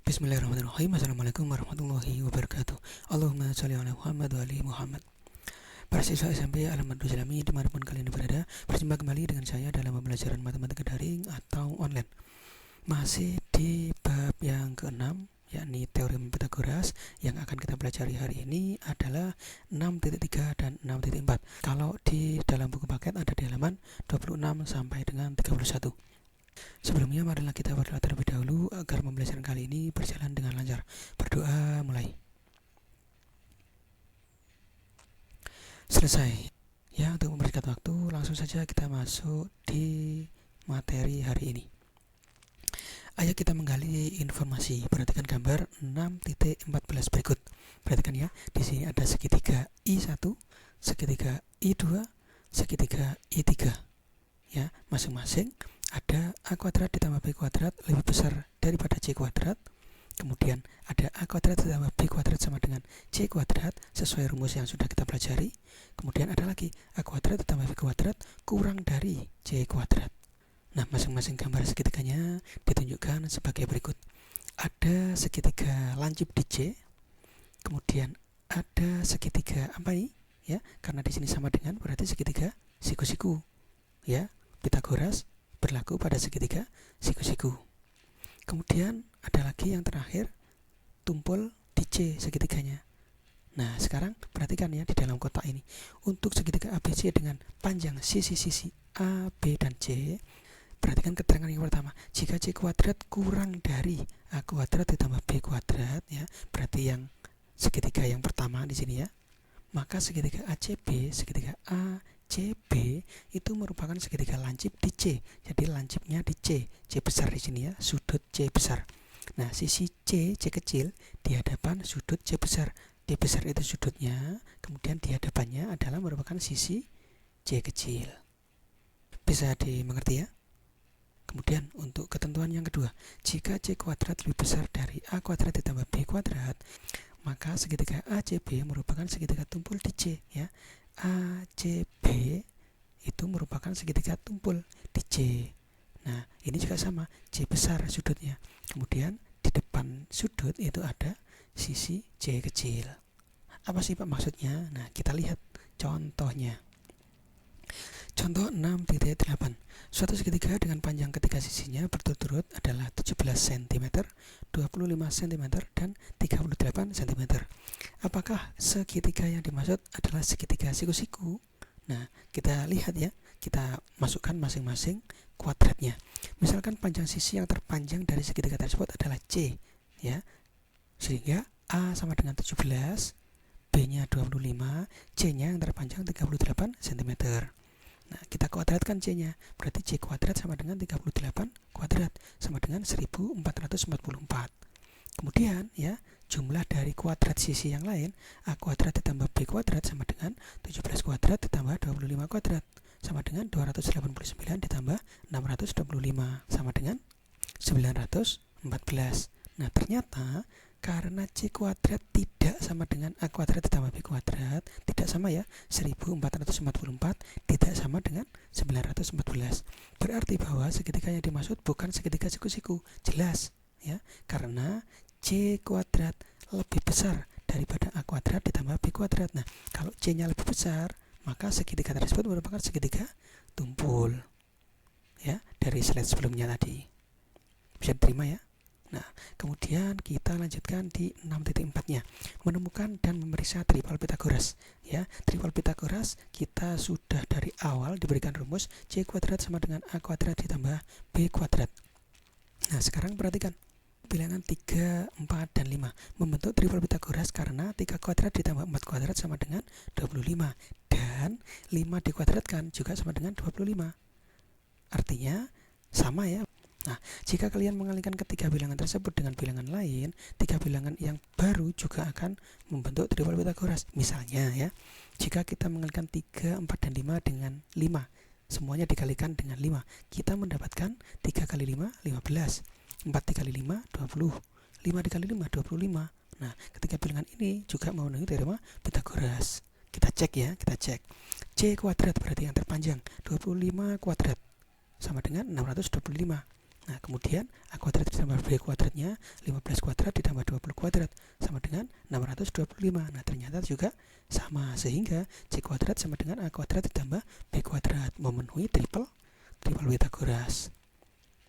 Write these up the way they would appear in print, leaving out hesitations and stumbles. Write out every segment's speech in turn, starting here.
Bismillahirrahmanirrahim. Assalamualaikum warahmatullahi wabarakatuh. Allahumma sholli ala Muhammad wa ali Muhammad. Para siswa SMP Alamat Jalami dimanapun kalian berada, berjumpa kembali dengan saya dalam pembelajaran matematika daring atau online. Masih di bab yang ke-6, yakni teorem Pythagoras. Yang akan kita pelajari hari ini adalah 6.3 dan 6.4. Kalau di dalam buku paket ada di halaman 26 sampai dengan 31. Sebelumnya marilah kita berdoa terlebih dahulu agar pembelajaran kali ini berjalan dengan lancar. Berdoa mulai. Selesai. Ya, untuk mempersingkat waktu, langsung saja kita masuk di materi hari ini. Ayo kita menggali informasi. Perhatikan gambar 6.14 berikut. Perhatikan ya, di sini ada segitiga I1, segitiga I2, segitiga I3. Ya, masing-masing ada A kuadrat ditambah B kuadrat lebih besar daripada C kuadrat. Kemudian ada A kuadrat ditambah B kuadrat sama dengan C kuadrat sesuai rumus yang sudah kita pelajari. Kemudian ada lagi A kuadrat ditambah B kuadrat kurang dari C kuadrat. Nah, masing-masing gambar segitiganya ditunjukkan sebagai berikut. Ada segitiga lancip di C. Kemudian ada segitiga apa ini? Ya, karena di sini sama dengan berarti segitiga siku-siku. Ya, Pythagoras berlaku pada segitiga siku-siku. Kemudian ada lagi yang terakhir, tumpul di C segitiganya. Nah, sekarang perhatikan ya di dalam kotak ini. Untuk segitiga ABC dengan panjang sisi-sisi A, B, dan C, perhatikan keterangan yang pertama. Jika C kuadrat kurang dari A kuadrat ditambah B kuadrat, ya, berarti yang segitiga yang pertama di sini ya, maka segitiga ACB, segitiga ACB itu merupakan segitiga lancip di C. Jadi lancipnya di C, C besar di sini ya, sudut C besar. Nah, sisi C kecil di hadapan sudut C besar. C besar itu sudutnya, kemudian di hadapannya adalah merupakan sisi C kecil. Bisa dimengerti ya? Kemudian untuk ketentuan yang kedua, jika C kuadrat lebih besar dari A kuadrat ditambah B kuadrat, maka segitiga ACB merupakan segitiga tumpul di C ya. ACB itu merupakan segitiga tumpul di C. Nah, ini juga sama, C besar sudutnya. Kemudian di depan sudut itu ada sisi C kecil. Apa sih Pak maksudnya? Nah, kita lihat contohnya. Contoh 6.8. Suatu segitiga dengan panjang ketiga sisinya berturut-turut adalah 17 cm, 25 cm, dan 38 cm. Apakah segitiga yang dimaksud adalah segitiga siku-siku? Nah, kita lihat ya, kita masukkan masing-masing kuadratnya. Misalkan panjang sisi yang terpanjang dari segitiga tersebut adalah C, ya. Sehingga A sama dengan 17, B-nya 25, C-nya yang terpanjang 38 cm. Nah, kita kuadratkan C-nya, berarti C kuadrat sama dengan 38 kuadrat sama dengan 1444. Kemudian ya, jumlah dari kuadrat sisi yang lain, A kuadrat ditambah B kuadrat sama dengan 17 kuadrat ditambah 25 kuadrat sama dengan 289 ditambah 625 sama dengan 914. Nah, ternyata karena C kuadrat tidak sama dengan A kuadrat ditambah B kuadrat, tidak sama ya, 1444 tidak sama dengan 914. Berarti bahwa segitiga yang dimaksud bukan segitiga siku-siku. Jelas ya, karena C kuadrat lebih besar daripada A kuadrat ditambah B kuadrat. Nah, kalau C-nya lebih besar, maka segitiga tersebut merupakan segitiga tumpul. Ya, dari slide sebelumnya tadi. Bisa diterima ya? Nah, kemudian kita lanjutkan di 6.4-nya. Menemukan dan memeriksa tripel Pythagoras. Ya, tripel Pythagoras kita sudah dari awal diberikan rumus C kuadrat sama dengan A kuadrat ditambah B kuadrat. Nah, sekarang perhatikan. Bilangan 3, 4, dan 5 membentuk tripel Pythagoras karena 3 kuadrat ditambah 4 kuadrat sama dengan 25. Dan 5 dikuadratkan juga sama dengan 25. Artinya sama ya. Nah, jika kalian mengalihkan ketiga bilangan tersebut dengan bilangan lain, 3 bilangan yang baru juga akan membentuk tripel Pythagoras. Misalnya ya, jika kita mengalihkan 3, 4, dan 5 dengan 5, semuanya dikalikan dengan 5, kita mendapatkan 3 kali 5, 15. 4 dikali 5, 20. 5 dikali 5, 25. Nah, ketiga bilangan ini juga memenuhi teorema Pythagoras. Kita cek ya, kita cek. C kuadrat berarti yang terpanjang, 25 kuadrat sama dengan 625. Nah, kemudian A kuadrat ditambah B kuadratnya 15 kuadrat ditambah 20 kuadrat sama dengan 625. Nah, ternyata juga sama, sehingga C kuadrat sama dengan A kuadrat ditambah B kuadrat, memenuhi triple Pythagoras.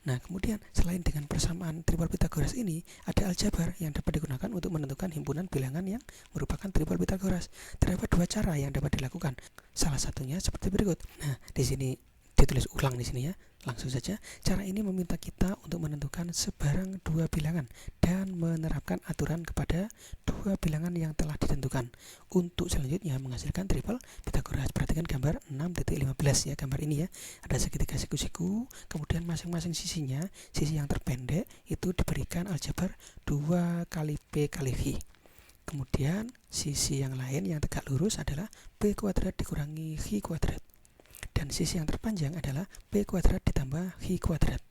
Nah, kemudian selain dengan persamaan triple Pythagoras ini, ada aljabar yang dapat digunakan untuk menentukan himpunan bilangan yang merupakan triple Pythagoras. Terdapat dua cara yang dapat dilakukan. Salah satunya seperti berikut. Nah, di sini ditulis ulang di sini ya. Langsung saja, cara ini meminta kita untuk menentukan sebarang dua bilangan dan menerapkan aturan kepada dua bilangan yang telah ditentukan untuk selanjutnya menghasilkan triple Pythagoras. Perhatikan gambar 6.15 ya, gambar ini ya. Ada segitiga siku-siku, kemudian masing-masing sisinya, sisi yang terpendek itu diberikan aljabar 2 kali P kali V. Kemudian sisi yang lain yang tegak lurus adalah P kuadrat dikurangi V kuadrat. Dan sisi yang terpanjang adalah P kuadrat ditambah V kuadrat.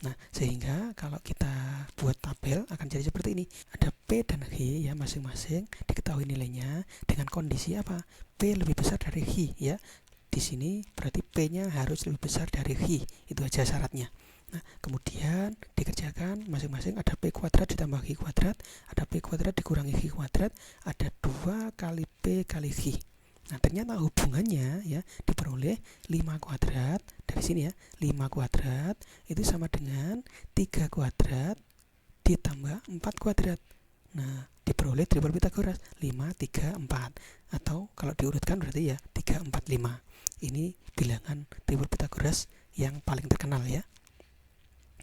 Nah, sehingga kalau kita buat tabel akan jadi seperti ini. Ada P dan V ya, masing-masing diketahui nilainya dengan kondisi apa? P lebih besar dari V ya. Di sini berarti P-nya harus lebih besar dari V. Itu aja syaratnya. Nah, kemudian dikerjakan masing-masing ada P kuadrat ditambah V kuadrat, ada P kuadrat dikurangi V kuadrat, ada 2 kali P kali V. Nah, ternyata hubungannya ya diperoleh 5 kuadrat dari sini ya. 5 kuadrat itu sama dengan 3 kuadrat ditambah 4 kuadrat. Nah, diperoleh triple Pythagoras 5, 3, 4. Atau kalau diurutkan berarti ya 3, 4, 5. Ini bilangan triple Pythagoras yang paling terkenal ya.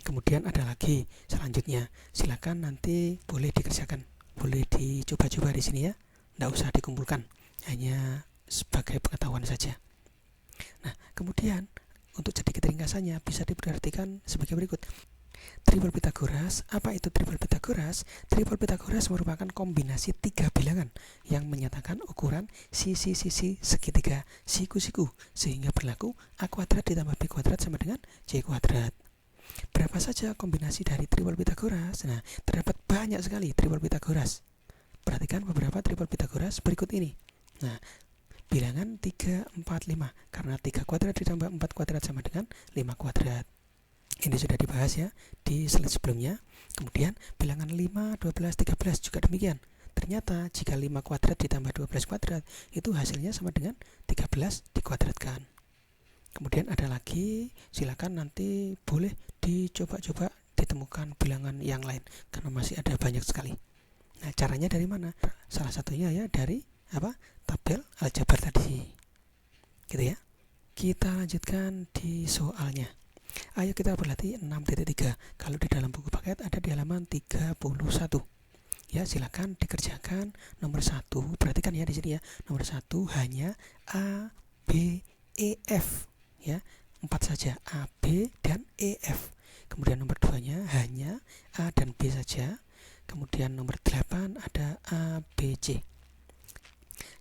Kemudian ada lagi selanjutnya. Silakan nanti boleh dikerjakan. Boleh dicoba-coba di sini ya. Nggak usah dikumpulkan. Hanya sebagai pengetahuan saja. Nah, kemudian untuk sedikit ringkasannya bisa diperhatikan sebagai berikut. Triple Pythagoras, apa itu triple Pythagoras? Triple Pythagoras merupakan kombinasi 3 bilangan yang menyatakan ukuran sisi-sisi segitiga siku-siku, sehingga berlaku A kuadrat ditambah B kuadrat sama dengan C kuadrat. Berapa saja kombinasi dari triple Pythagoras? Nah, terdapat banyak sekali triple Pythagoras. Perhatikan beberapa triple Pythagoras berikut ini. Nah, bilangan 3, 4, 5 karena 3 kuadrat ditambah 4 kuadrat sama dengan 5 kuadrat. Ini sudah dibahas ya di slide sebelumnya. Kemudian bilangan 5, 12, 13 juga demikian. Ternyata jika 5 kuadrat ditambah 12 kuadrat itu hasilnya sama dengan 13 dikuadratkan. Kemudian ada lagi, silakan nanti boleh dicoba-coba ditemukan bilangan yang lain karena masih ada banyak sekali. Nah, caranya dari mana? Salah satunya ya dari tabel aljabar tadi gitu ya. Kita lanjutkan di soalnya. Ayo kita berlatih 6.3. Kalau di dalam buku paket ada di halaman 31 ya. Silakan dikerjakan. Nomor 1, perhatikan ya di sini ya. Nomor 1 hanya A, B, E, F ya. 4 saja, A, B, dan E, F. Kemudian nomor 2 nya hanya A dan B saja. Kemudian nomor 8 ada A, B, C.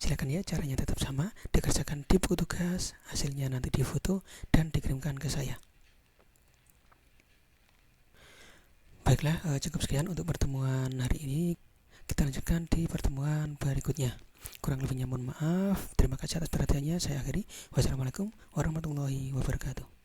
Silakan ya, caranya tetap sama, dikerjakan di buku tugas, hasilnya nanti difoto dan dikirimkan ke saya. Baiklah, cukup sekian untuk pertemuan hari ini. Kita lanjutkan di pertemuan berikutnya. Kurang lebihnya mohon maaf. Terima kasih atas perhatiannya. Saya akhiri. Wassalamualaikum warahmatullahi wabarakatuh.